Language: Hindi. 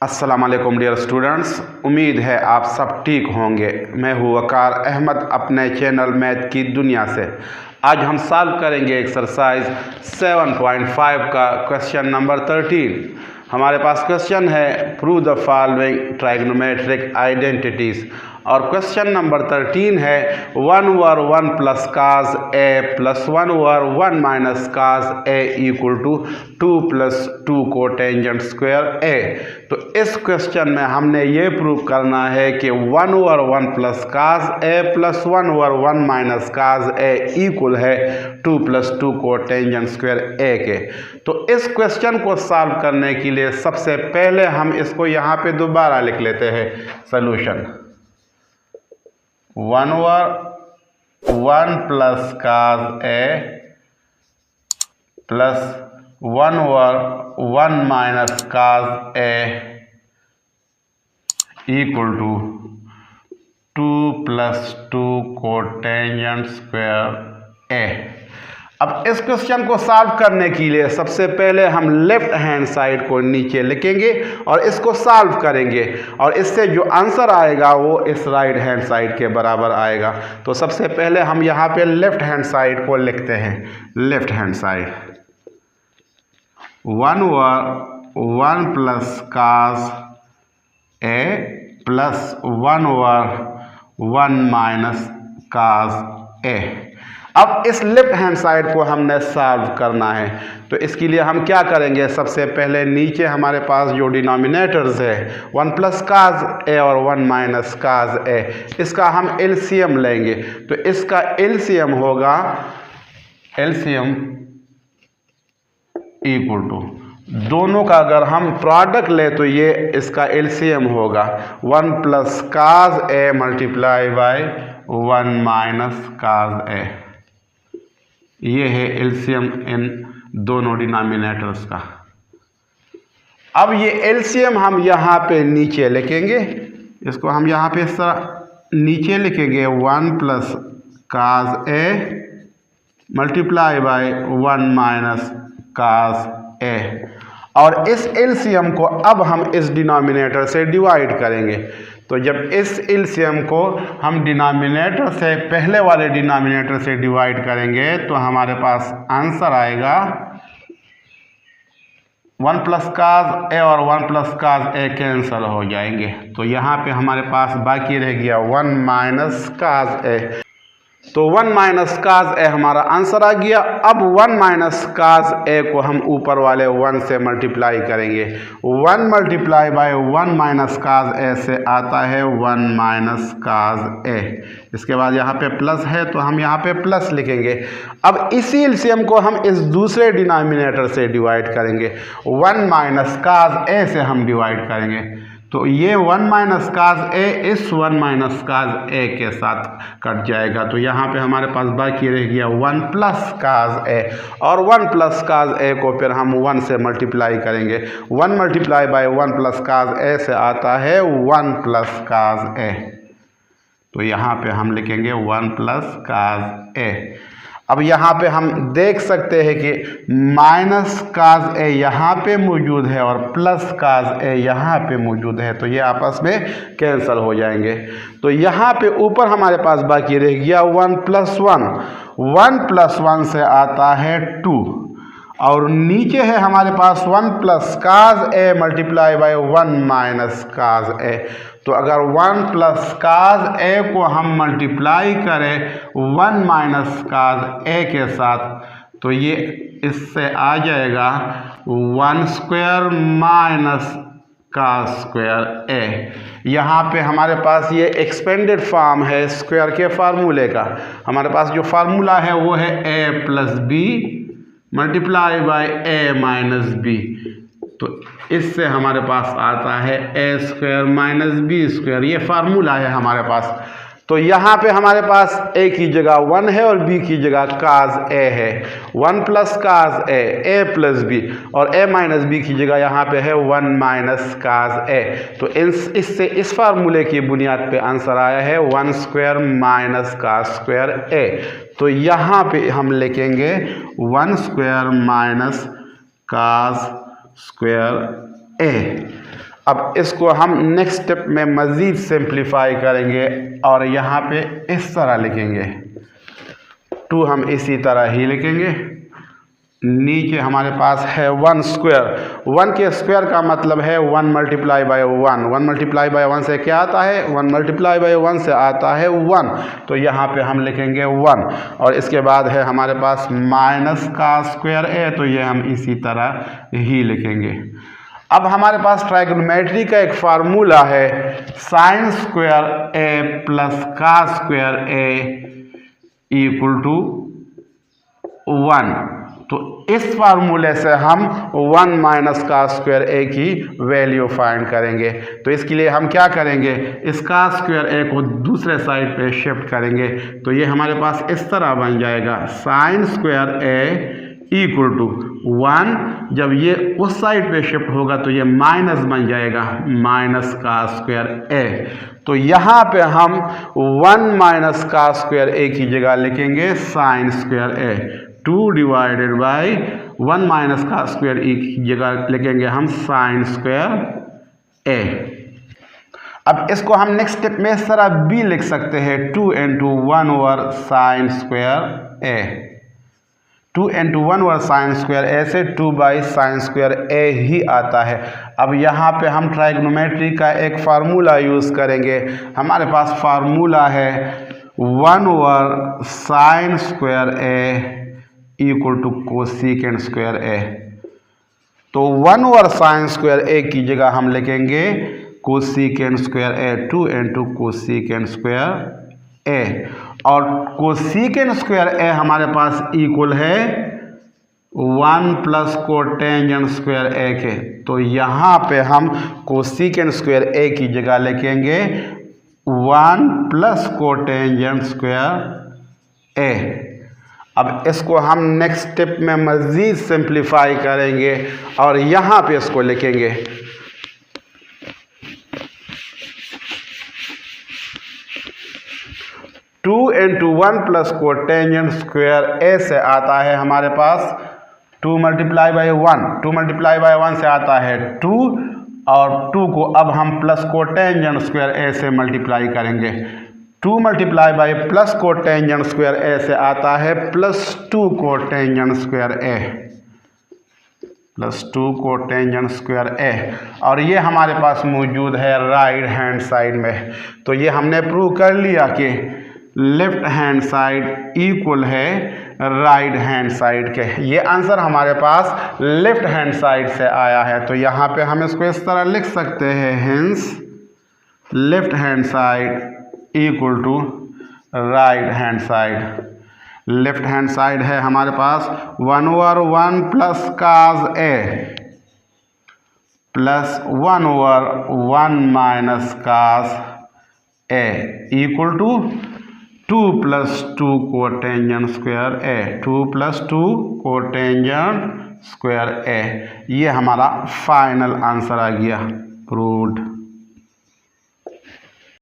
अस्सलाम वालेकुम डियर स्टूडेंट्स, उम्मीद है आप सब ठीक होंगे। मैं हूँ वकार अहमद अपने चैनल मैथ की दुनिया से। आज हम सॉल्व करेंगे एक्सरसाइज 7.5 का क्वेश्चन नंबर 13। हमारे पास क्वेश्चन है prove the following trigonometric identities और क्वेश्चन नंबर 13 है 1 over 1 plus cos A plus 1 over 1 minus cos A equal to 2 plus 2 cotangent square A. तो इस क्वेश्चन में हमने ये प्रूव करना है कि 1 over 1 plus cos A plus 1 over 1 minus cos A equal है 2 प्लस 2 कोटेंजेंट स्क्वायर ए के। तो इस क्वेश्चन को सॉल्व करने के लिए सबसे पहले हम इसको यहाँ पे दोबारा लिख लेते हैं solution. 1 over 1 plus cos A plus 1 over 1 minus cos A equal to 2 plus 2 cotangent square A. अब इस क्वेश्चन को सॉल्व करने के लिए सबसे पहले हम लेफ्ट हैंड साइड को नीचे लिखेंगे और इसको सॉल्व करेंगे और इससे जो आंसर आएगा वो इस राइट हैंड साइड के बराबर आएगा। तो सबसे पहले हम यहाँ पे लेफ्ट हैंड साइड को लिखते हैं। Left hand side 1 over 1 plus cos A plus 1 over 1 minus cos A. अब इस लेफ्ट हैंड साइड को हमने सॉल्व करना है। तो इसके लिए हम क्या करेंगे, सबसे पहले नीचे हमारे पास जो डिनोमिनेटर्स है 1 प्लस काज ए और 1 माइनस काज ए, इसका हम एलसीएम लेंगे। तो इसका एलसीएम होगा एलसीएम इक्वल टू दोनों का अगर हम प्रोडक्ट ले तो ये इसका एलसीएम होगा 1 plus cos A multiply by 1 minus cos A. ये है एलसीएम इन दोनों डिनोमिनेटर्स का। अब ये एलसीएम हम यहाँ पे नीचे लिखेंगे, इसको हम यहाँ पे इस तरह नीचे लिखेंगे 1 plus cos A multiply by 1 minus cos A. और इस एलसीएम को अब हम इस डिनोमिनेटर से डिवाइड करेंगे। तो जब इस एलसीएम को हम डिनोमिनेटर से पहले वाले डिनोमिनेटर से डिवाइड करेंगे तो हमारे पास आंसर आएगा 1 प्लस काज ए और 1 प्लस काज ए कैंसिल हो जाएंगे। तो यहाँ पे हमारे पास बाकी रह गया 1 माइनस काज ए। तो 1 माइनस काज ए हमारा आंसर आ गया। अब 1 माइनस काज ए को हम ऊपर वाले 1 से मल्टीप्लाई करेंगे। 1 मल्टीप्लाई बाय 1 माइनस काज ए से आता है 1 माइनस काज ए। इसके बाद यहाँ पे प्लस है तो हम यहाँ पे प्लस लिखेंगे। अब इसी एलसीएम को हम इस दूसरे डिनोमिनेटर से डिवाइड करेंगे। 1 माइनस काज ए से हम डिवाइड करेंगे। तो ये 1 माइनस काज ए इस 1 माइनस काज ए के साथ कट जाएगा। तो यहाँ पे हमारे पास बाकी रह गया 1 प्लस काज ए और 1 प्लस काज ए को फिर हम 1 से मल्टीप्लाई करेंगे। 1 मल्टीप्लाई बाय 1 प्लस काज ए से आता है 1 प्लस काज ए। तो यहाँ पे हम लिखेंगे 1 प्लस काज ए। अब यहाँ पे हम देख सकते हैं कि माइनस काज ए यहाँ पे मौजूद है और प्लस काज ए यहाँ पे मौजूद है, तो ये आपस में कैंसिल हो जाएंगे। तो यहाँ पे ऊपर हमारे पास बाकी रह गया 1 प्लस 1। 1 प्लस 1 से आता है 2 और नीचे है हमारे पास 1 plus cos A multiply by 1 minus cos A. तो अगर 1 प्लस काज ए को हम मल्टीप्लाई करें 1 माइनस काज ए के साथ तो ये इससे आ जाएगा 1 स्क्वायर माइनस काज स्क्वायर ए। यहाँ पे हमारे पास ये एक्सपेंडेड फॉर्म है स्क्वायर के फार्मूले का। हमारे पास जो फार्मूला है वो है A plus B multiply by A minus B. तो इससे हमारे पास आता है A square minus B square, ये फार्मूला है हमारे पास। तो यहाँ पे हमारे पास ए की जगह 1 है और बी की जगह काज ए है। 1 plus cos A plus B और ए माइनस बी की जगह यहाँ पे है 1 माइनस काज ए। तो इससे इस फार्मूले की बुनियाद पे आंसर आया है 1 square minus cause square A. तो यहाँ पे हम लिखेंगे 1 square minus cause square A. अब इसको हम नेक्स्ट स्टेप में मज़ीद सिंप्लीफाई करेंगे और यहाँ पे इस तरह लिखेंगे। 2 हम इसी तरह ही लिखेंगे। नीचे हमारे पास है 1 स्क्वायर। 1 के स्क्वायर का मतलब है 1 मल्टीप्लाई बाय 1। 1 मल्टीप्लाई बाय 1 से क्या आता है? 1 मल्टीप्लाई बाय 1 से आता है 1। तो यहाँ पे हम लिखेंगे 1 और इसके बाद है हमारे पास माइनस का स्क्वायर ए, तो ये हम इसी तरह ही लिखेंगे। अब हमारे पास ट्राइगोनोमेट्री का एक फार्मूला है साइन स्क्वायर ए प्लस का स्क्वायर ए इक्वल टू 1। तो इस फार्मूले से हम 1 माइनस का स्क्वायर ए की वैल्यू फाइंड करेंगे। तो इसके लिए हम क्या करेंगे? इसका स्क्वायर ए को दूसरे साइड पे शिफ्ट करेंगे। तो ये हमारे पास इस तरह बन जाएगा sine square A equal to 1। जब ये उस साइड पे शिफ्ट होगा तो ये माइनस बन जाएगा माइनस का स्क्वायर ए। तो यहाँ पे हम 1 माइनस का स्क्वायर ए की जगह लिखेंगे sign square A. 2 divided by 1 minus का स्क्वायर ए की जगह लिखेंगे हम साइन स्क्वायर ए। अब इसको हम नेक्स्ट स्टेप में इस तरह भी लिख सकते हैं 2 into 1 over sine square A. 2 into 1 over sine square A से 2 बाई साइन स्क्वायर ए ही आता है। अब यहाँ पे हम ट्राइगोनोमेट्री का एक फार्मूला यूज़ करेंगे। हमारे पास फार्मूला है 1 over sine square A equal to cosecant square A. तो 1 ओवर साइन स्क्वायर ए की जगह हम लिखेंगे cosecant square A. 2 into cosecant square A और कोसेकेंट स्क्वायर ए हमारे पास इक्वल है 1 प्लस कोटेंजेंट स्क्वायर ए के। तो यहाँ पे हम कोसेकेंट स्क्वायर ए की जगह लिखेंगे 1 प्लस कोटेंजेंट स्क्वायर ए। अब इसको हम नेक्स्ट स्टेप में मज़ीद सिंप्लीफाई करेंगे और यहाँ पे इसको लिखेंगे 2 into 1 plus cotangent square A से आता है हमारे पास 2 मल्टीप्लाई बाई 1। 2 मल्टीप्लाई बाई 1 से आता है 2 और 2 को अब हम प्लस कोटेंजेंट स्क्वायर ए से मल्टीप्लाई करेंगे। 2 multiply by plus cotangent square A से आता है plus 2 cotangent square A. Plus 2 cotangent square A और ये हमारे पास मौजूद है राइट हैंड साइड में। तो ये हमने प्रूव कर लिया कि लेफ्ट हैंड साइड इक्वल है राइट हैंड साइड के। ये आंसर हमारे पास लेफ्ट हैंड साइड से आया है। तो यहाँ पे हम इसको इस तरह लिख सकते हैं hence left hand side equal to right hand side. Left hand side है हमारे पास 1 over 1 plus cos A plus 1 over 1 minus cos A equal to 2 plus 2 cotangent square A. 2 plus 2 cotangent square A. ये हमारा फाइनल आंसर आ गया प्रूव्ड।